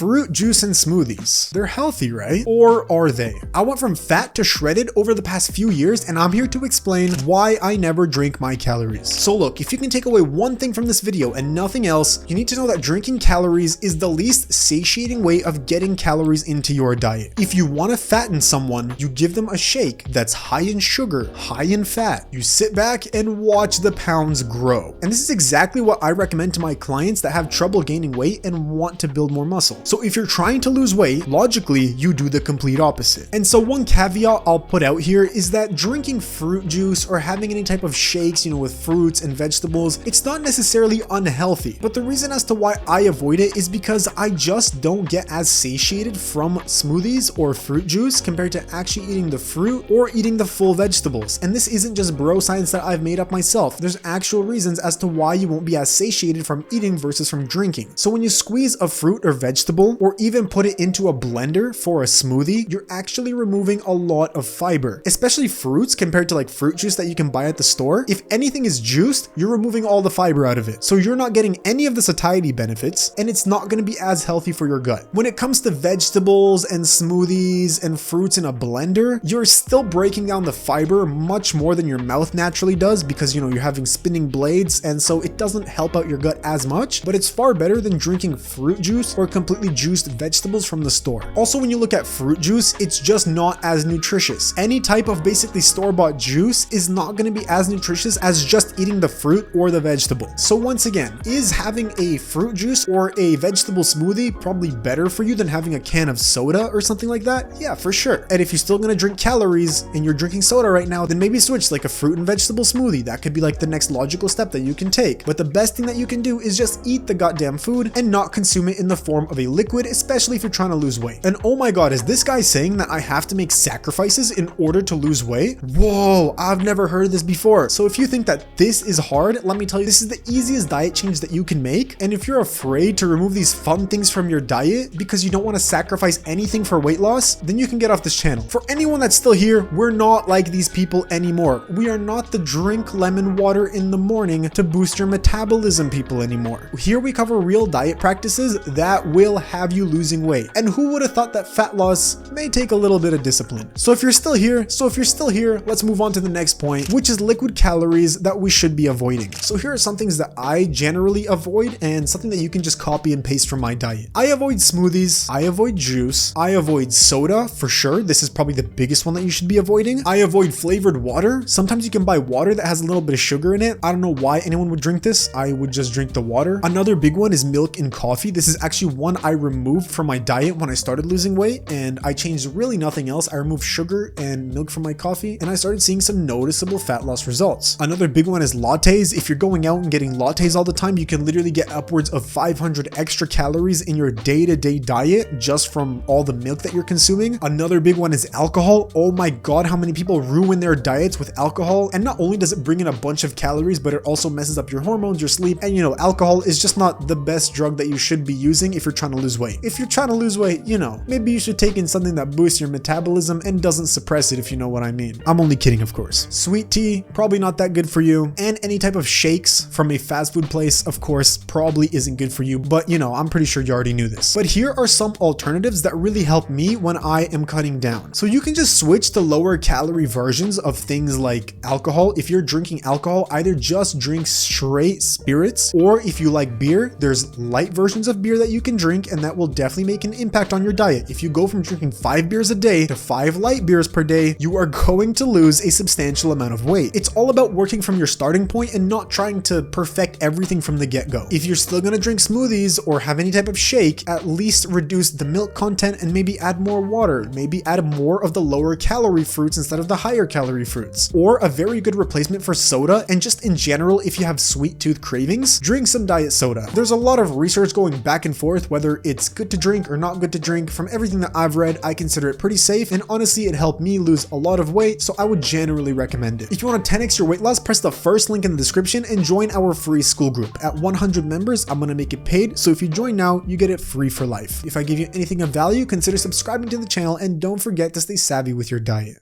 fruit juice and smoothies. They're healthy, right? Or are they? I went from fat to shredded over the past few years, and I'm here to explain why I never drink my calories. So look, if you can take away one thing from this video and nothing else, you need to know that drinking calories is the least satiating way of getting calories into your diet. If you want to fatten someone, you give them a shake that's high in sugar, high in fat. You sit back and watch the pounds grow. And this is exactly what I recommend to my clients that have trouble gaining weight and want to build more muscle. So if you're trying to lose weight, logically, you do the complete opposite. And so one caveat I'll put out here is that drinking fruit juice or having any type of shakes, with fruits and vegetables, it's not necessarily unhealthy. But the reason as to why I avoid it is because I just don't get as satiated from smoothies or fruit juice compared to actually eating the fruit or eating the full vegetables. And this isn't just bro science that I've made up myself. There's actual reasons as to why you won't be as satiated from eating versus from drinking. So when you squeeze a fruit or vegetable or even put it into a blender for a smoothie, you're actually removing a lot of fiber, especially fruits compared to like fruit juice that you can buy at the store. If anything is juiced, you're removing all the fiber out of it. So you're not getting any of the satiety benefits, and it's not going to be as healthy for your gut. When it comes to vegetables and smoothies and fruits in a blender, you're still breaking down the fiber much more than your mouth naturally does because you're having spinning blades, and so it doesn't help out your gut as much, but it's far better than drinking fruit juice or completely juiced vegetables from the store. Also, when you look at fruit juice, it's just not as nutritious. Any type of basically store-bought juice is not going to be as nutritious as just eating the fruit or the vegetable. So once again, is having a fruit juice or a vegetable smoothie probably better for you than having a can of soda or something like that? Yeah, for sure. And if you're still going to drink calories and you're drinking soda right now, then maybe switch like a fruit and vegetable smoothie. That could be like the next logical step that you can take. But the best thing that you can do is just eat the goddamn food and not consume it in the form of a liquid, especially if you're trying to lose weight. And oh my god, is this guy saying that I have to make sacrifices in order to lose weight? Whoa, I've never heard this before. So if you think that this is hard, let me tell you, this is the easiest diet change that you can make. And if you're afraid to remove these fun things from your diet because you don't want to sacrifice anything for weight loss, then you can get off this channel. For anyone that's still here, we're not like these people anymore. We are not the drink lemon water in the morning to boost your metabolism people anymore. Here we cover real diet practices that will have you losing weight. And who would have thought that fat loss may take a little bit of discipline? So if you're still here, let's move on to the next point, which is liquid calories that we should be avoiding. So here are some things that I generally avoid and something that you can just copy and paste from my diet. I avoid smoothies, I avoid juice, I avoid soda for sure. This is probably the biggest one that you should be avoiding. I avoid flavored water. Sometimes you can buy water that has a little bit of sugar in it. I don't know why anyone would drink this. I would just drink the water. Another big one is milk and coffee. This is actually one I removed from my diet when I started losing weight, and I changed really nothing else. I removed sugar and milk from my coffee, and I started seeing some noticeable fat loss results. Another big one is lattes. If you're going out and getting lattes all the time, you can literally get upwards of 500 extra calories in your day-to-day diet just from all the milk that you're consuming. Another big one is alcohol. Oh my god, how many people ruin their diets with alcohol? And not only does it bring in a bunch of calories, but it also messes up your hormones, your sleep, and alcohol is just not the best drug that you should be using if you're trying to lose weight. If you're trying to lose weight, maybe you should take in something that boosts your metabolism and doesn't suppress it, if you know what I mean. I'm only kidding, of course. Sweet tea, probably not that good for you. And any type of shakes from a fast food place, of course, probably isn't good for you. But I'm pretty sure you already knew this. But here are some alternatives that really help me when I am cutting down. So you can just switch to lower calorie versions of things like alcohol. If you're drinking alcohol, either just drink straight spirits, or if you like beer, there's light versions of beer that you can drink, and that will definitely make an impact on your diet. If you go from drinking 5 beers a day to 5 light beers per day, you are going to lose a substantial amount of weight. It's all about working from your starting point and not trying to perfect everything from the get-go. If you're still gonna drink smoothies or have any type of shake, at least reduce the milk content and maybe add more water. Maybe add more of the lower calorie fruits instead of the higher calorie fruits. Or a very good replacement for soda, and just in general, if you have sweet tooth cravings, drink some diet soda. There's a lot of research going back and forth whether it's good to drink or not good to drink. From everything that I've read, I consider it pretty safe, and honestly, it helped me lose a lot of weight, so I would generally recommend it. If you want to 10x your weight loss, press the first link in the description and join our free school group. At 100 members, I'm gonna make it paid, so if you join now, you get it free for life. If I give you anything of value, consider subscribing to the channel, and don't forget to stay savvy with your diet.